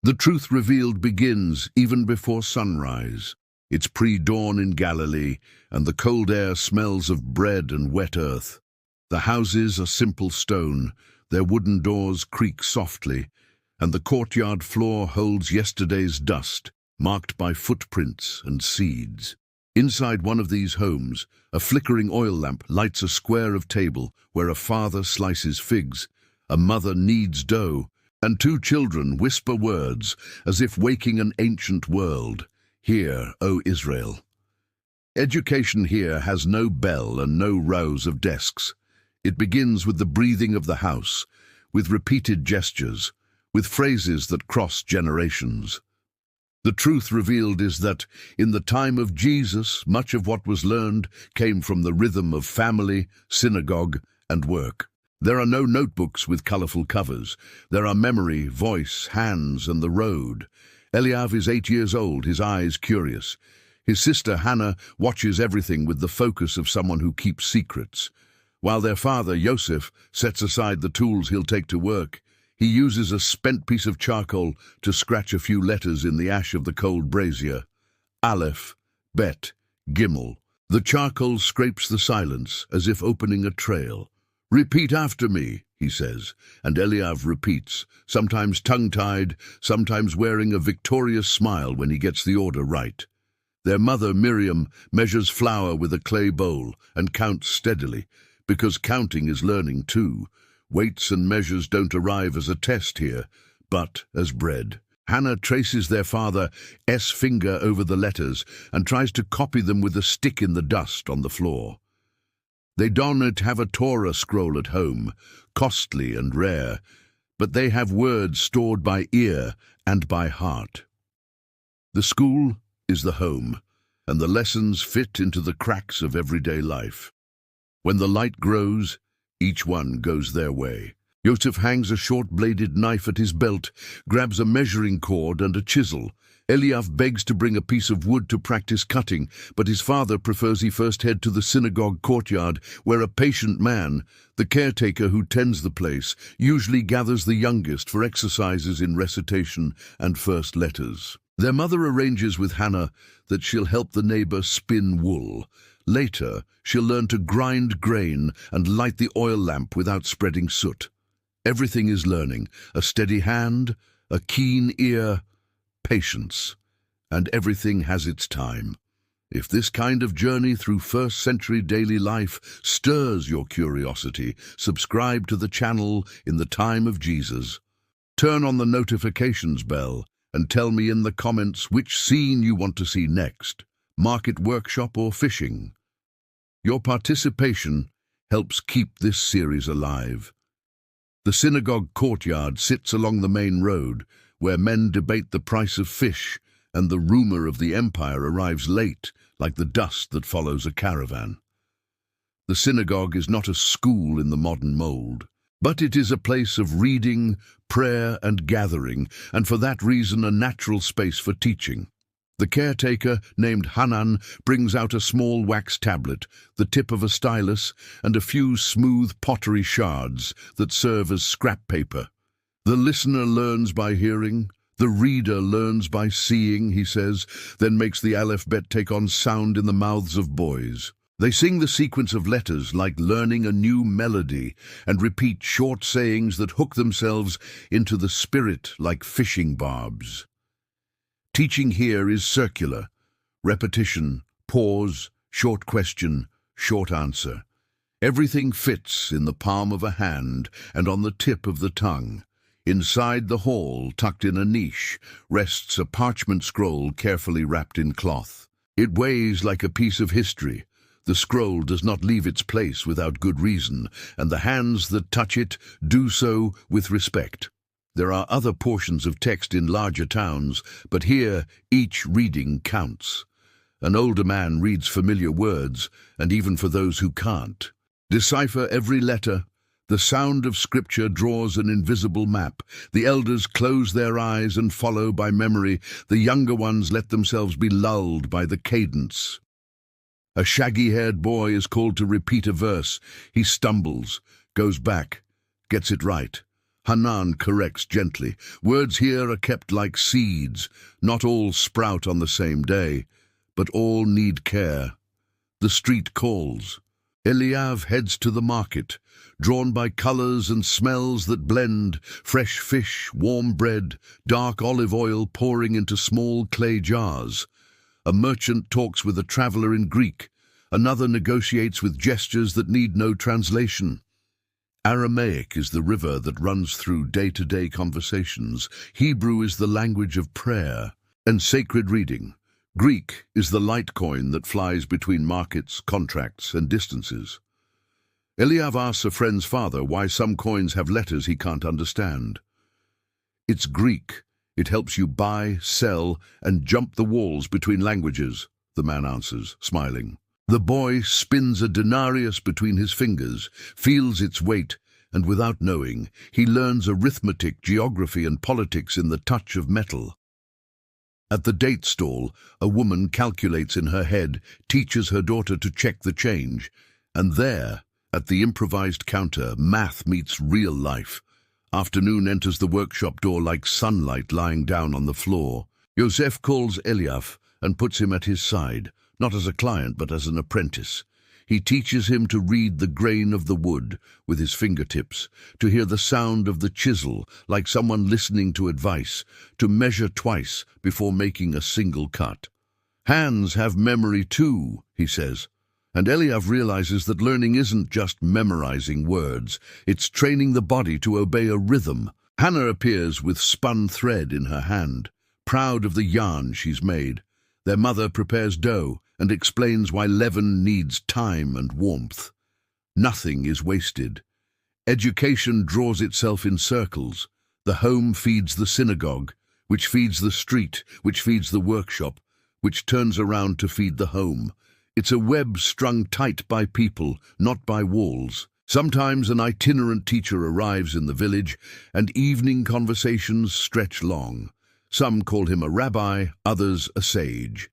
The truth revealed begins even before sunrise. It's pre-dawn in Galilee, and the cold air smells of bread and wet earth. The houses are simple stone, their wooden doors creak softly, and the courtyard floor holds yesterday's dust, marked by footprints and seeds. Inside one of these homes, a flickering oil lamp lights a square of table where a father slices figs, a mother kneads dough, and two children whisper words as if waking an ancient world. Hear, O Israel. Education here has no bell and no rows of desks. It begins with the breathing of the house, with repeated gestures, with phrases that cross generations. The truth revealed is that, in the time of Jesus, much of what was learned came from the rhythm of family, synagogue, and work. There are no notebooks with colorful covers. There are memory, voice, hands, and the road. Eliav is 8 years old, his eyes curious. His sister Hannah watches everything with the focus of someone who keeps secrets. While their father, Yosef, sets aside the tools he'll take to work, he uses a spent piece of charcoal to scratch a few letters in the ash of the cold brazier. Aleph, Bet, Gimel. The charcoal scrapes the silence as if opening a trail. "Repeat after me," he says, and Eliav repeats, sometimes tongue-tied, sometimes wearing a victorious smile when he gets the order right. Their mother, Miriam, measures flour with a clay bowl and counts steadily, because counting is learning too. Weights and measures don't arrive as a test here, but as bread. Hannah traces their father's finger over the letters and tries to copy them with a stick in the dust on the floor. They don't have a Torah scroll at home, costly and rare, but they have words stored by ear and by heart. The school is the home, and the lessons fit into the cracks of everyday life. When the light grows, each one goes their way. Yosef hangs a short-bladed knife at his belt, grabs a measuring cord and a chisel. Eliav begs to bring a piece of wood to practice cutting, but his father prefers he first head to the synagogue courtyard, where a patient man, the caretaker who tends the place, usually gathers the youngest for exercises in recitation and first letters. Their mother arranges with Hannah that she'll help the neighbor spin wool. Later, she'll learn to grind grain and light the oil lamp without spreading soot. Everything is learning: a steady hand, a keen ear, patience, and everything has its time. If this kind of journey through first-century daily life stirs your curiosity, subscribe to the channel in the time of Jesus. Turn on the notifications bell and tell me in the comments which scene you want to see next: market workshop or fishing. Your participation helps keep this series alive. The synagogue courtyard sits along the main road, where men debate the price of fish, and the rumor of the empire arrives late, like the dust that follows a caravan. The synagogue is not a school in the modern mold, but it is a place of reading, prayer, and gathering, and for that reason a natural space for teaching. The caretaker, named Hanan, brings out a small wax tablet, the tip of a stylus, and a few smooth pottery shards that serve as scrap paper. The listener learns by hearing, the reader learns by seeing, he says, then makes the Aleph Bet take on sound in the mouths of boys. They sing the sequence of letters like learning a new melody, and repeat short sayings that hook themselves into the spirit like fishing barbs. Teaching here is circular: repetition, pause, short question, short answer. Everything fits in the palm of a hand and on the tip of the tongue. Inside the hall, tucked in a niche, rests a parchment scroll carefully wrapped in cloth. It weighs like a piece of history. The scroll does not leave its place without good reason, and the hands that touch it do so with respect. There are other portions of text in larger towns, but here each reading counts. An older man reads familiar words, and even for those who can't. Decipher every letter. The sound of scripture draws an invisible map. The elders close their eyes and follow by memory. The younger ones let themselves be lulled by the cadence. A shaggy-haired boy is called to repeat a verse. He stumbles, goes back, gets it right. Hanan corrects gently. Words here are kept like seeds. Not all sprout on the same day, but all need care. The street calls. Eliav heads to the market, drawn by colors and smells that blend, fresh fish, warm bread, dark olive oil pouring into small clay jars. A merchant talks with a traveler in Greek. Another negotiates with gestures that need no translation. Aramaic is the river that runs through day-to-day conversations. Hebrew is the language of prayer and sacred reading. Greek is the light coin that flies between markets, contracts, and distances. Eliav asks a friend's father why some coins have letters he can't understand. It's Greek. It helps you buy, sell, and jump the walls between languages, the man answers, smiling. The boy spins a denarius between his fingers, feels its weight, and without knowing, he learns arithmetic, geography, and politics in the touch of metal. At the date stall, a woman calculates in her head, teaches her daughter to check the change, and there, at the improvised counter, math meets real life. Afternoon enters the workshop door like sunlight lying down on the floor. Yosef calls Eliav and puts him at his side, not as a client but as an apprentice. He teaches him to read the grain of the wood with his fingertips, to hear the sound of the chisel like someone listening to advice, to measure twice before making a single cut. Hands have memory too, he says. And Eliav realizes that learning isn't just memorizing words, it's training the body to obey a rhythm. Hannah appears with spun thread in her hand, proud of the yarn she's made. Their mother prepares dough and explains why leaven needs time and warmth. Nothing is wasted. Education draws itself in circles. The home feeds the synagogue, which feeds the street, which feeds the workshop, which turns around to feed the home. It's a web strung tight by people, not by walls. Sometimes an itinerant teacher arrives in the village, and evening conversations stretch long. Some call him a rabbi, others a sage.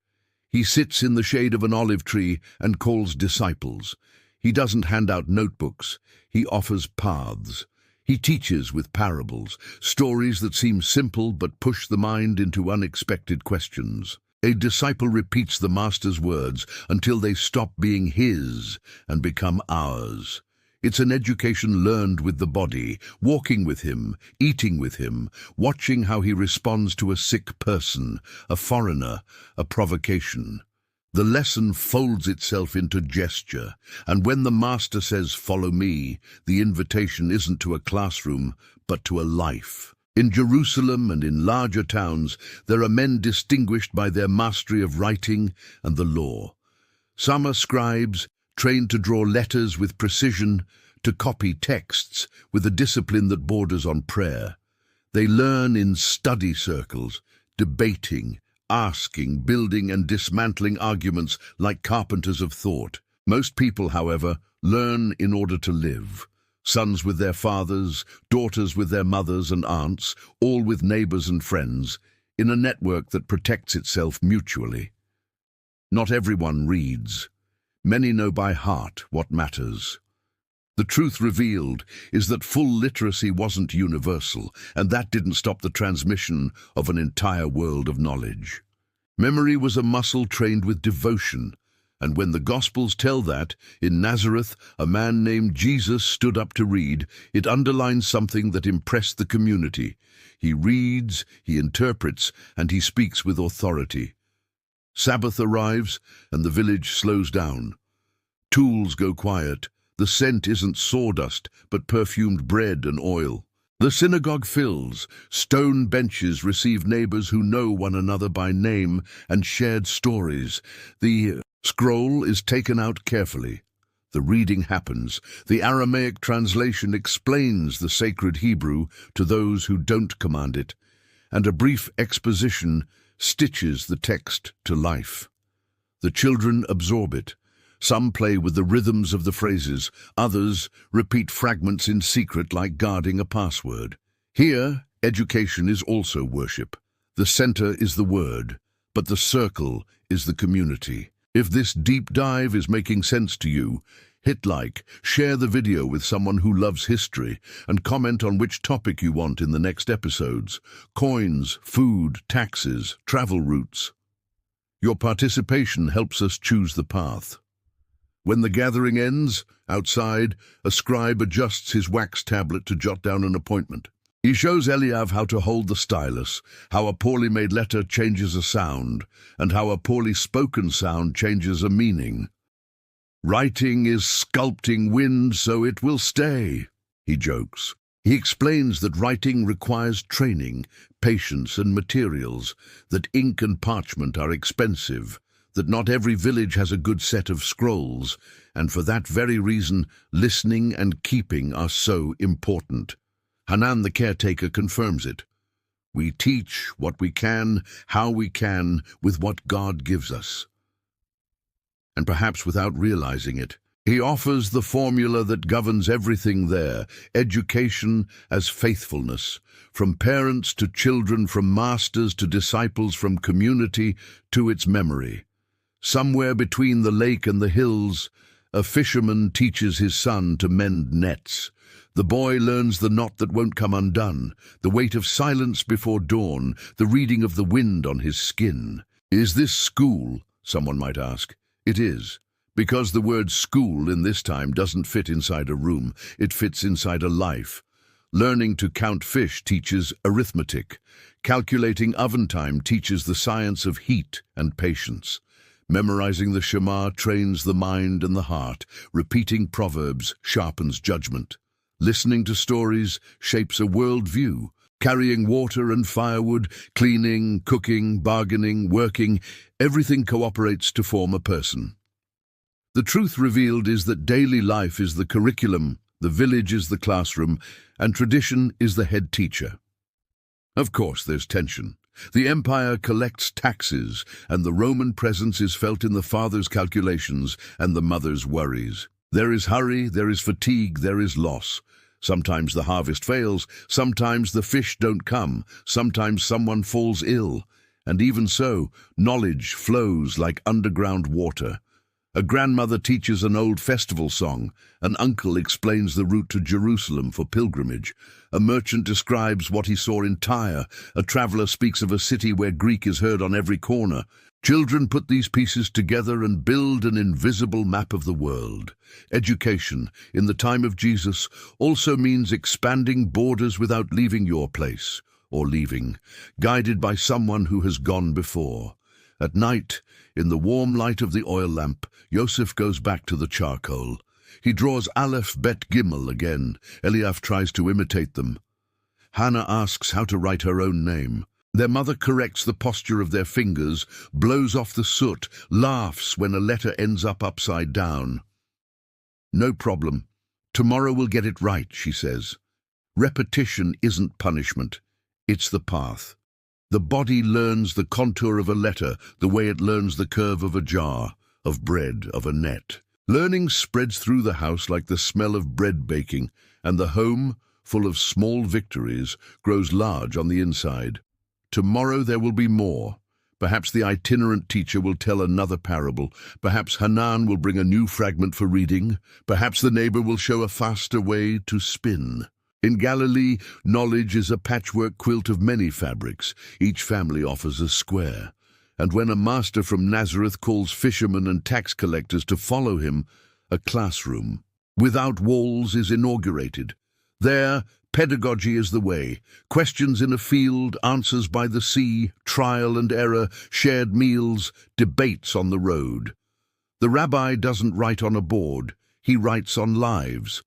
He sits in the shade of an olive tree and calls disciples. He doesn't hand out notebooks. He offers paths. He teaches with parables, stories that seem simple but push the mind into unexpected questions. A disciple repeats the master's words until they stop being his and become ours. It's an education learned with the body, walking with him, eating with him, watching how he responds to a sick person, a foreigner, a provocation. The lesson folds itself into gesture, and when the master says, "Follow me," the invitation isn't to a classroom, but to a life. In Jerusalem and in larger towns, there are men distinguished by their mastery of writing and the law. Some are scribes, trained to draw letters with precision, to copy texts with a discipline that borders on prayer. They learn in study circles, debating, asking, building and dismantling arguments like carpenters of thought. Most people, however, learn in order to live. Sons with their fathers, daughters with their mothers and aunts, all with neighbors and friends, in a network that protects itself mutually. Not everyone reads. Many know by heart what matters. The truth revealed is that full literacy wasn't universal, and that didn't stop the transmission of an entire world of knowledge. Memory was a muscle trained with devotion, and when the Gospels tell that, in Nazareth, a man named Jesus stood up to read, it underlines something that impressed the community. He reads, he interprets, and he speaks with authority. Sabbath arrives, and the village slows down. Tools go quiet. The scent isn't sawdust, but perfumed bread and oil. The synagogue fills. Stone benches receive neighbors who know one another by name and shared stories. The scroll is taken out carefully. The reading happens. The Aramaic translation explains the sacred Hebrew to those who don't command it, and a brief exposition stitches the text to life. The children absorb it. Some play with the rhythms of the phrases, others repeat fragments in secret like guarding a password. Here, education is also worship. The center is the word, but the circle is the community. If this deep dive is making sense to you, Hit like, share the video with someone who loves history, and comment on which topic you want in the next episodes. Coins, food, taxes, travel routes. Your participation helps us choose the path. When the gathering ends, outside, a scribe adjusts his wax tablet to jot down an appointment. He shows Eliav how to hold the stylus, how a poorly made letter changes a sound, and how a poorly spoken sound changes a meaning. Writing is sculpting wind so it will stay, he jokes. He explains that writing requires training, patience, and materials, that ink and parchment are expensive, that not every village has a good set of scrolls, and for that very reason, listening and keeping are so important. Hanan the caretaker confirms it. We teach what we can, how we can, with what God gives us. And perhaps without realizing it, he offers the formula that governs everything there, education as faithfulness, from parents to children, from masters to disciples, from community to its memory. Somewhere between the lake and the hills, a fisherman teaches his son to mend nets. The boy learns the knot that won't come undone, the weight of silence before dawn, the reading of the wind on his skin. Is this school? Someone might ask. It is, because the word school in this time doesn't fit inside a room, it fits inside a life. Learning to count fish teaches arithmetic. Calculating oven time teaches the science of heat and patience. Memorizing the Shema trains the mind and the heart. Repeating proverbs sharpens judgment. Listening to stories shapes a worldview. Carrying water and firewood, cleaning, cooking, bargaining, working, everything cooperates to form a person. The truth revealed is that daily life is the curriculum, the village is the classroom, and tradition is the head teacher. Of course, there's tension. The empire collects taxes, and the Roman presence is felt in the father's calculations and the mother's worries. There is hurry, there is fatigue, there is loss. Sometimes the harvest fails, sometimes the fish don't come, sometimes someone falls ill. And even so, knowledge flows like underground water. A grandmother teaches an old festival song, an uncle explains the route to Jerusalem for pilgrimage, a merchant describes what he saw in Tyre, a traveler speaks of a city where Greek is heard on every corner. Children put these pieces together and build an invisible map of the world. Education, in the time of Jesus, also means expanding borders without leaving your place, or leaving, guided by someone who has gone before. At night, in the warm light of the oil lamp, Yosef goes back to the charcoal. He draws Aleph, Bet, Gimel again. Eliav tries to imitate them. Hannah asks how to write her own name. Their mother corrects the posture of their fingers, blows off the soot, laughs when a letter ends up upside down. No problem. Tomorrow we'll get it right, she says. Repetition isn't punishment. It's the path. The body learns the contour of a letter the way it learns the curve of a jar, of bread, of a net. Learning spreads through the house like the smell of bread baking, and the home, full of small victories, grows large on the inside. Tomorrow there will be more. Perhaps the itinerant teacher will tell another parable. Perhaps Hanan will bring a new fragment for reading. Perhaps the neighbor will show a faster way to spin. In Galilee, knowledge is a patchwork quilt of many fabrics. Each family offers a square. And when a master from Nazareth calls fishermen and tax collectors to follow him, a classroom without walls is inaugurated. There, pedagogy is the way. Questions in a field, answers by the sea, trial and error, shared meals, debates on the road. The rabbi doesn't write on a board, he writes on lives.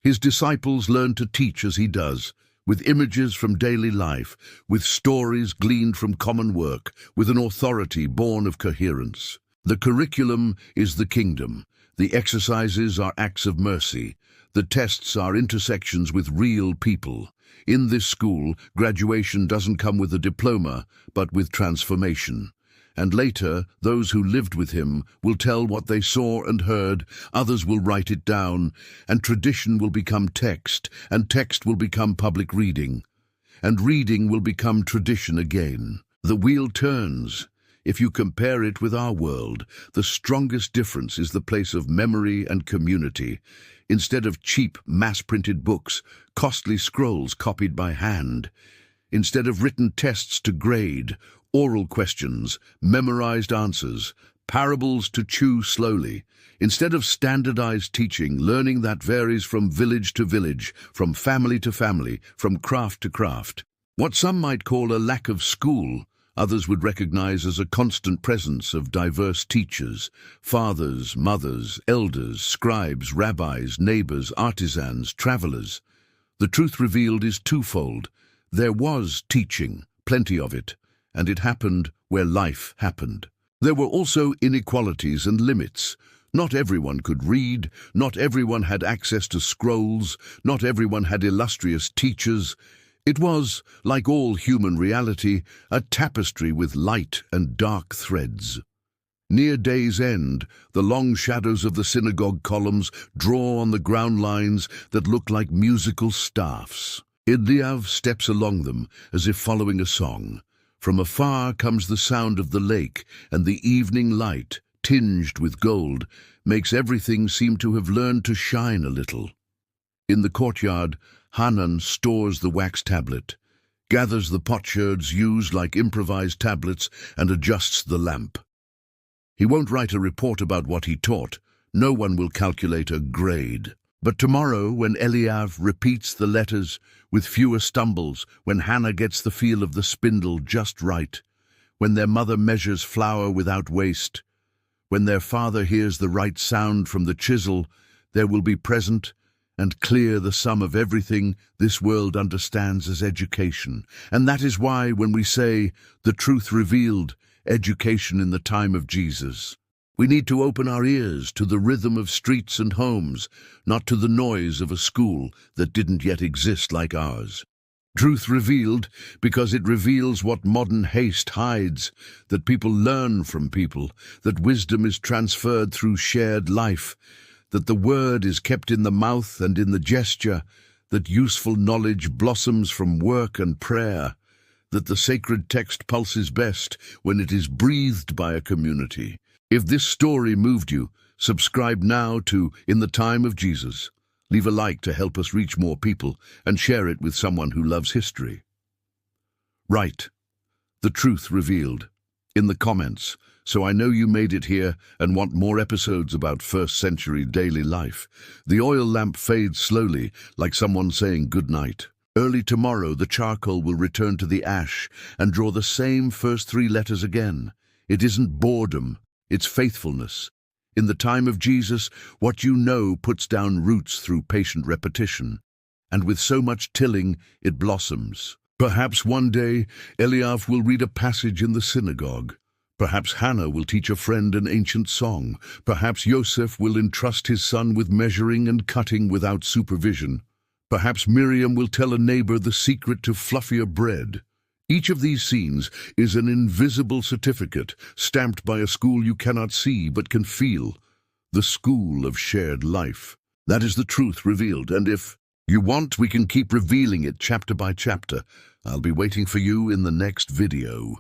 His disciples learn to teach as he does, with images from daily life, with stories gleaned from common work, with an authority born of coherence. The curriculum is the kingdom. The exercises are acts of mercy. The tests are intersections with real people. In this school, graduation doesn't come with a diploma, but with transformation. And later, those who lived with him will tell what they saw and heard, others will write it down, and tradition will become text, and text will become public reading, and reading will become tradition again. The wheel turns. If you compare it with our world, the strongest difference is the place of memory and community. Instead of cheap, mass-printed books, costly scrolls copied by hand. Instead of written tests to grade, oral questions, memorized answers, parables to chew slowly. Instead of standardized teaching, learning that varies from village to village, from family to family, from craft to craft. What some might call a lack of school, others would recognize as a constant presence of diverse teachers, fathers, mothers, elders, scribes, rabbis, neighbors, artisans, travelers. The truth revealed is twofold. There was teaching, plenty of it, and it happened where life happened. There were also inequalities and limits. Not everyone could read, not everyone had access to scrolls, not everyone had illustrious teachers. It was, like all human reality, a tapestry with light and dark threads. Near day's end, the long shadows of the synagogue columns draw on the ground lines that look like musical staffs. Eliav steps along them as if following a song. From afar comes the sound of the lake, and the evening light, tinged with gold, makes everything seem to have learned to shine a little. In the courtyard, Hanan stores the wax tablet, gathers the potsherds used like improvised tablets, and adjusts the lamp. He won't write a report about what he taught. No one will calculate a grade. But tomorrow, when Eliav repeats the letters with fewer stumbles, when Hannah gets the feel of the spindle just right, when their mother measures flour without waste, when their father hears the right sound from the chisel, there will be present and clear the sum of everything this world understands as education. And that is why, when we say, the truth revealed, education in the time of Jesus, we need to open our ears to the rhythm of streets and homes, not to the noise of a school that didn't yet exist like ours. Truth revealed because it reveals what modern haste hides, that people learn from people, that wisdom is transferred through shared life, that the word is kept in the mouth and in the gesture, that useful knowledge blossoms from work and prayer, that the sacred text pulses best when it is breathed by a community. If this story moved you, subscribe now to In the Time of Jesus. Leave a like to help us reach more people and share it with someone who loves history. Write The Truth Revealed in the comments, so I know you made it here and want more episodes about first-century daily life. The oil lamp fades slowly, like someone saying good night. Early tomorrow, the charcoal will return to the ash and draw the same first three letters again. It isn't boredom, it's faithfulness. In the time of Jesus, what you know puts down roots through patient repetition, and with so much tilling, it blossoms. Perhaps one day, Eliav will read a passage in the synagogue. Perhaps Hannah will teach a friend an ancient song. Perhaps Yosef will entrust his son with measuring and cutting without supervision. Perhaps Miriam will tell a neighbor the secret to fluffier bread. Each of these scenes is an invisible certificate, stamped by a school you cannot see but can feel. The school of shared life. That is the truth revealed, and if you want, we can keep revealing it chapter by chapter. I'll be waiting for you in the next video.